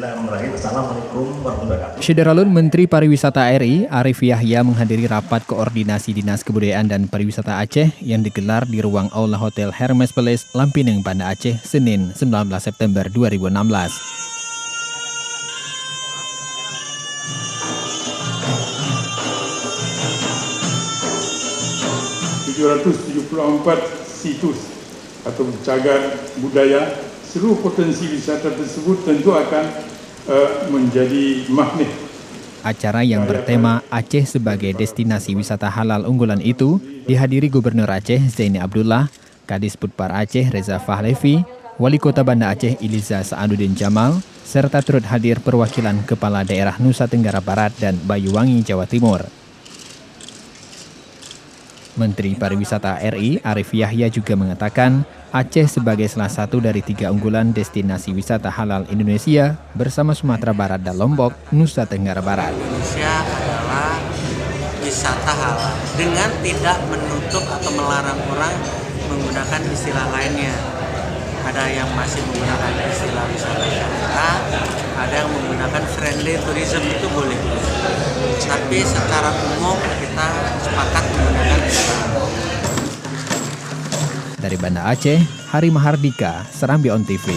Bismillahirrahmanirrahim. Assalamualaikum warahmatullahi wabarakatuh. Syederalun Menteri Pariwisata RI Arif Yahya menghadiri rapat koordinasi Dinas Kebudayaan dan Pariwisata Aceh yang digelar di ruang Aula Hotel Hermes Palace, Lampineng, Banda Aceh, Senin 19 September 2016. 774 situs atau cagar budaya, seluruh potensi wisata tersebut tentu akan menjadi magnet. Acara yang bertema Aceh sebagai destinasi wisata halal unggulan itu dihadiri Gubernur Aceh Zaini Abdullah, Kadis Putpar Aceh Reza Fahlevi, Wali Kota Banda Aceh Iliza Saaduddin Jamal, serta turut hadir perwakilan Kepala Daerah Nusa Tenggara Barat dan Banyuwangi, Jawa Timur. Menteri Pariwisata RI Arif Yahya juga mengatakan Aceh sebagai salah satu dari 3 unggulan destinasi wisata halal Indonesia bersama Sumatera Barat dan Lombok, Nusa Tenggara Barat. Indonesia adalah wisata halal dengan tidak menutup atau melarang orang menggunakan istilah lainnya. Ada yang masih menggunakan istilah wisata syariah, ada yang menggunakan friendly tourism, itu boleh. Tapi secara umum kita sepakat menggunakan istilah. Dari Banda Aceh, Hari Mahardika, Serambi On TV.